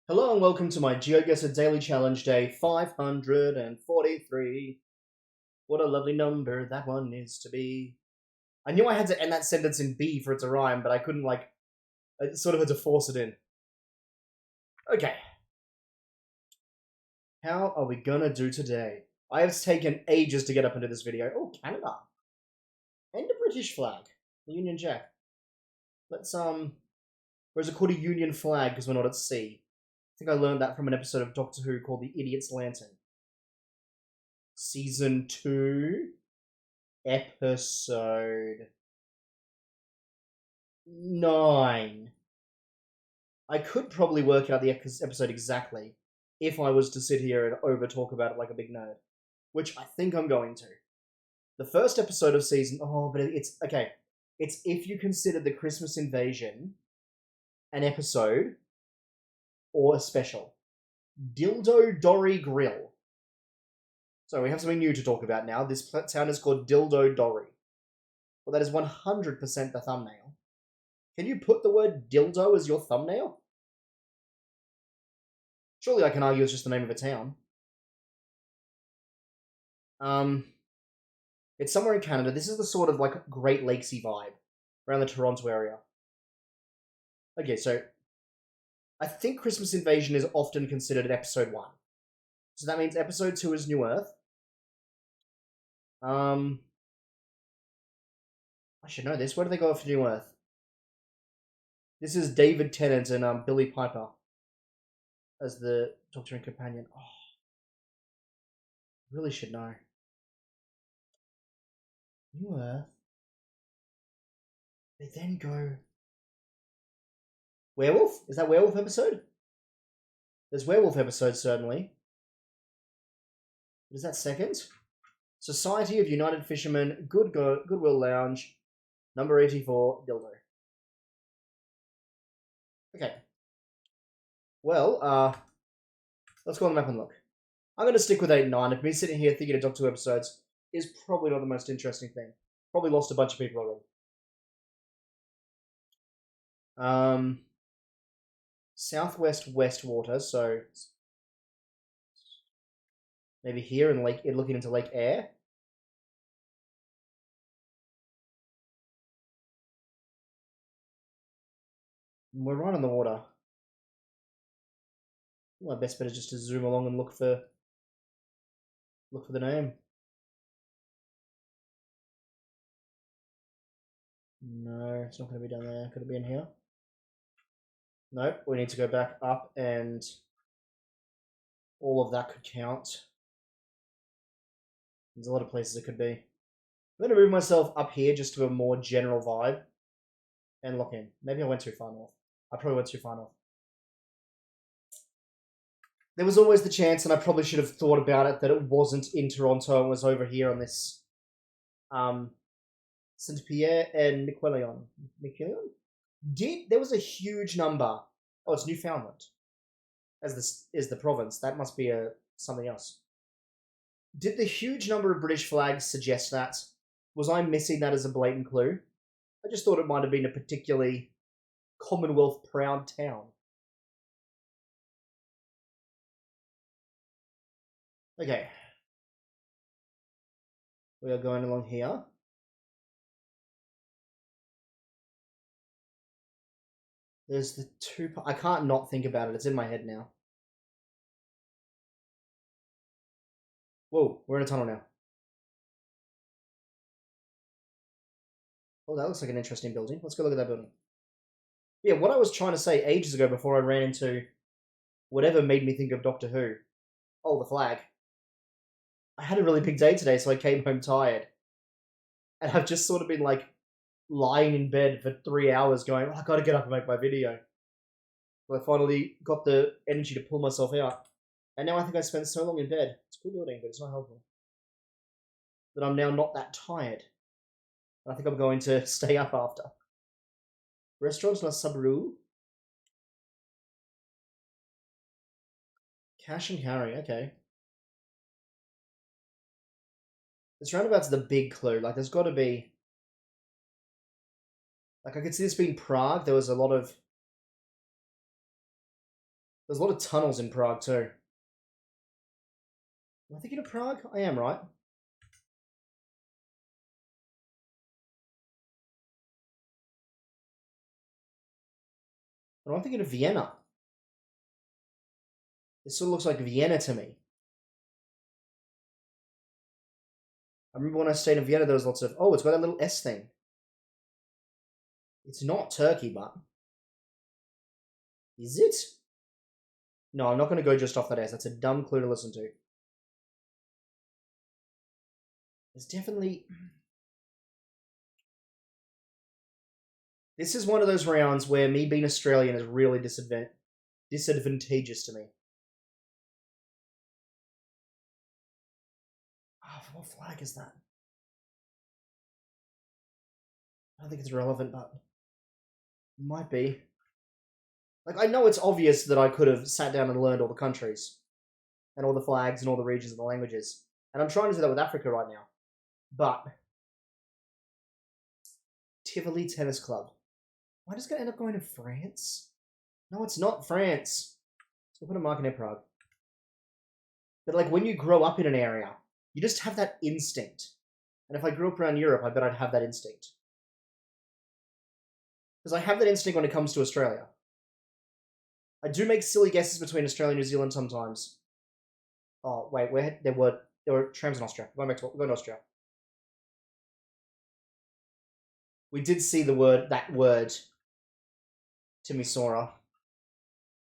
Hello and welcome to my Geoguessr Daily Challenge Day 543. What a lovely number that one is to be. I knew I had to end that sentence in B for it to rhyme, but I couldn't, I sort of had to force it in. Okay. How are we gonna do today? I have taken ages to get up into this video. Oh, Canada. And a British flag. The Union Jack. Let's, or is it called a Union flag because we're not at sea? I think I learned that from an episode of Doctor Who called The Idiot's Lantern. Season 2, episode 9. I could probably work out the episode exactly if I was to sit here and over talk about it like a big nerd, which I think I'm going to. The first episode of season. Oh, but it's okay. It's if you consider the Christmas Invasion an episode or a special. Dildo Dory Grill. So we have something new to talk about now. This town is called Dildo Dory. Well, that is 100% the thumbnail. Can you put the word dildo as your thumbnail? Surely I can argue it's just the name of a town. It's somewhere in Canada. This is the sort of Great Lakesy vibe around the Toronto area. Okay, so I think Christmas Invasion is often considered episode 1. So that means episode 2 is New Earth. I should know this. Where do they go for New Earth? This is David Tennant and Billy Piper as the Doctor and Companion. Oh, really should know. New Earth. They then go. Werewolf? Is that werewolf episode? There's werewolf episode, certainly. Is that second? Society of United Fishermen, Goodwill Lounge, number 84, Dildo. Okay. Well, let's go on the map and look. I'm going to stick with 8 and 9. If me sitting here thinking of Doctor Who episodes is probably not the most interesting thing. Probably lost a bunch of people already. Southwest Westwater, so maybe here in looking into Lake Eyre. We're right on the water. Well, I best bet is just to zoom along and look for the name. No, it's not going to be down there. Could it be in here? Nope, we need to go back up and all of that could count. There's a lot of places it could be. I'm going to move myself up here just to a more general vibe and lock in. Maybe I went too far north. I probably went too far north. There was always the chance, and I probably should have thought about it, that it wasn't in Toronto and was over here on this Saint Pierre and Miquelon. There was a huge number. Oh, it's Newfoundland. As this is the province. That must be something else. Did the huge number of British flags suggest that? Was I missing that as a blatant clue? I just thought it might have been a particularly Commonwealth proud town. Okay. We are going along here. There's the two. I can't not think about it. It's in my head now. Whoa, we're in a tunnel now. Oh, that looks like an interesting building. Let's go look at that building. Yeah, what I was trying to say ages ago before I ran into whatever made me think of Doctor Who. Oh, the flag. I had a really big day today, so I came home tired. And I've just sort of been lying in bed for 3 hours going, oh, I gotta get up and make my video. Well, I finally got the energy to pull myself out. And now I think I spent so long in bed. It's a cool building, but it's not helpful. That I'm now not that tired. I think I'm going to stay up after. Restaurant La Sabru. Cash and carry, okay. This roundabout's the big clue. There's got to be... I could see this being Prague. There was a lot of There's a lot of tunnels in Prague too. Am I thinking of Prague? I am, right? But I'm thinking of Vienna. This sort of looks like Vienna to me. I remember when I stayed in Vienna, there was lots of... Oh, it's got that little S thing. It's not Turkey, but... Is it? No, I'm not going to go just off that S. That's a dumb clue to listen to. There's definitely... This is one of those rounds where me being Australian is really disadvantageous to me. Oh, what flag is that? I don't think it's relevant, but... It might be. Like, I know it's obvious that I could have sat down and learned all the countries. And all the flags and all the regions and the languages. And I'm trying to do that with Africa right now. But... Tivoli Tennis Club. Am I just going to end up going to France? No, it's not France. So I'll put a mark in Prague. But like when you grow up in an area, you just have that instinct. And if I grew up around Europe, I bet I'd have that instinct. Because I have that instinct when it comes to Australia. I do make silly guesses between Australia and New Zealand sometimes. Oh, wait, there were trams in Austria. We're going to Austria. We did see that word, Timisoara.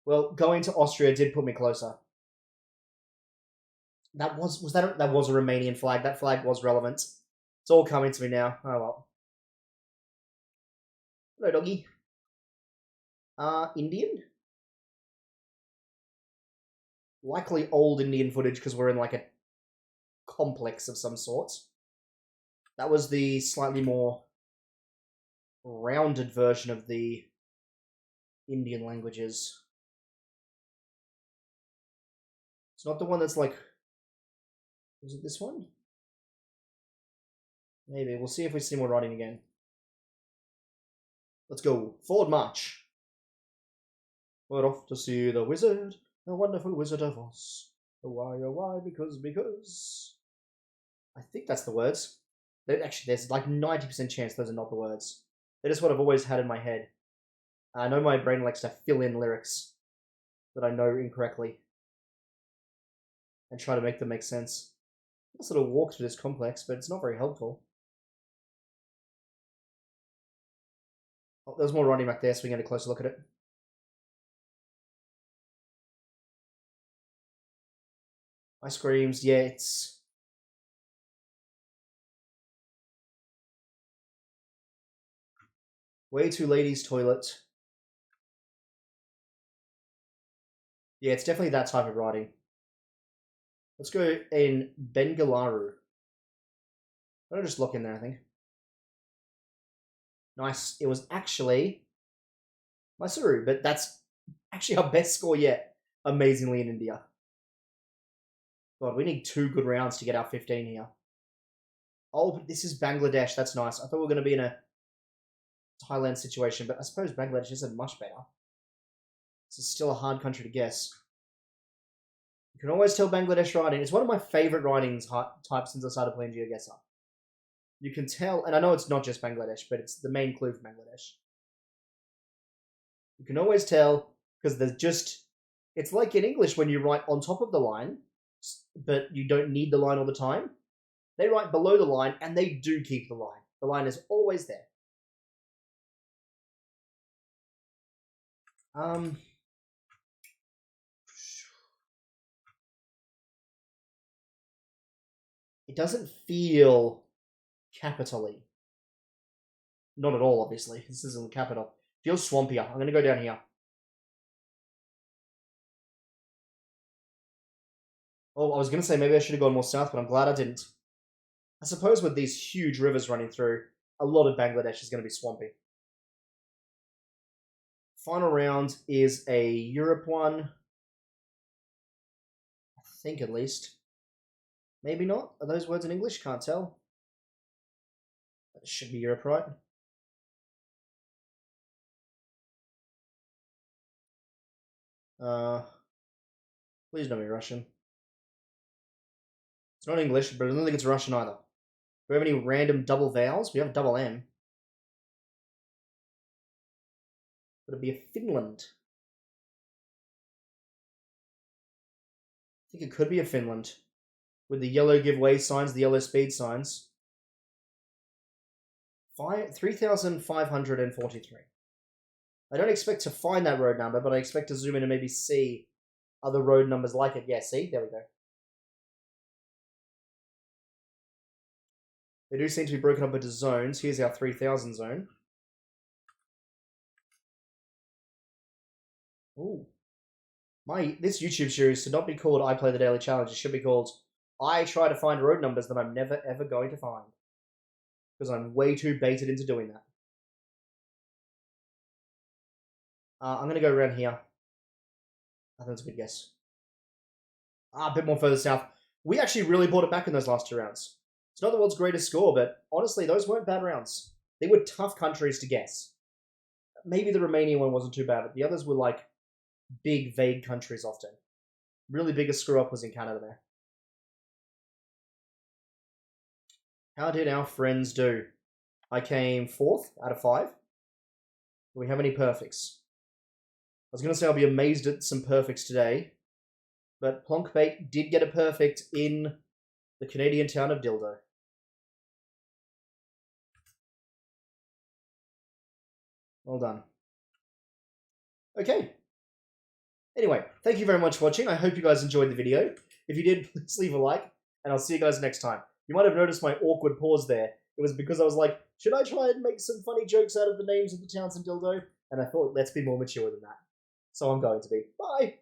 Well, going to Austria did put me closer. That was a Romanian flag. That flag was relevant. It's all coming to me now. Oh well. Hello, doggy. Indian? Likely old Indian footage because we're in like a complex of some sort. That was the slightly more rounded version of the Indian languages. It's not the one that's like... Was it this one? Maybe. We'll see if we see more writing again. Let's go. Forward march. We're off to see the wizard, the wonderful Wizard of Oz. Oh why, because... I think that's the words. Actually, there's like 90% chance those are not the words. They're just what I've always had in my head. I know my brain likes to fill in lyrics that I know incorrectly and try to make them make sense. I'll sort of walk through this complex, but it's not very helpful. Oh, there's more writing back there, so we can get a closer look at it. Ice creams, yeah, it's... Way too ladies' toilet. Yeah, it's definitely that type of writing. Let's go in Bengaluru. I'll just look in there, I think. Nice. It was actually Mysuru, but that's actually our best score yet, amazingly, in India. God, we need 2 good rounds to get our 15 here. Oh, but this is Bangladesh. That's nice. I thought we were going to be in a Thailand situation, but I suppose Bangladesh isn't much better. This is still a hard country to guess. You can always tell Bangladesh writing. It's one of my favorite writings types since I started playing Geoguessr. You can tell, and I know it's not just Bangladesh, but it's the main clue for Bangladesh. You can always tell because there's just... It's like in English when you write on top of the line, but you don't need the line all the time. They write below the line, and they do keep the line. The line is always there. It doesn't feel capitally. Not at all, obviously. This isn't capital. Feels swampier. I'm going to go down here. Oh, I was going to say maybe I should have gone more south, but I'm glad I didn't. I suppose with these huge rivers running through, a lot of Bangladesh is going to be swampy. Final round is a Europe one. I think at least. Maybe not. Are those words in English? Can't tell. That should be Europe, right? Please don't be Russian. It's not English, but I don't think it's Russian either. Do we have any random double vowels? We have double M. Would it be a Finland? I think it could be a Finland. With the yellow give way signs, the yellow speed signs. 3,543. I don't expect to find that road number, but I expect to zoom in and maybe see other road numbers like it. Yeah, see? There we go. They do seem to be broken up into zones. Here's our 3,000 zone. Ooh. This YouTube series should not be called I Play the Daily Challenge. It should be called I Try to Find Road Numbers that I'm never ever going to find. Because I'm way too baited into doing that. I'm going to go around here. I think that's a good guess. A bit more further south. We actually really brought it back in those last 2 rounds. It's not the world's greatest score, but honestly, those weren't bad rounds. They were tough countries to guess. Maybe the Romanian one wasn't too bad, but the others were like big, vague countries often. Really biggest screw up was in Canada there. How did our friends do? I came 4th out of 5. Do we have any perfects? I was going to say I'll be amazed at some perfects today, but Plonkbait did get a perfect in the Canadian town of Dildo. Well done. Okay. Anyway, thank you very much for watching. I hope you guys enjoyed the video. If you did, please leave a like, and I'll see you guys next time. You might have noticed my awkward pause there. It was because I was like, should I try and make some funny jokes out of the names of the towns in Dildo? And I thought, let's be more mature than that. So I'm going to be. Bye!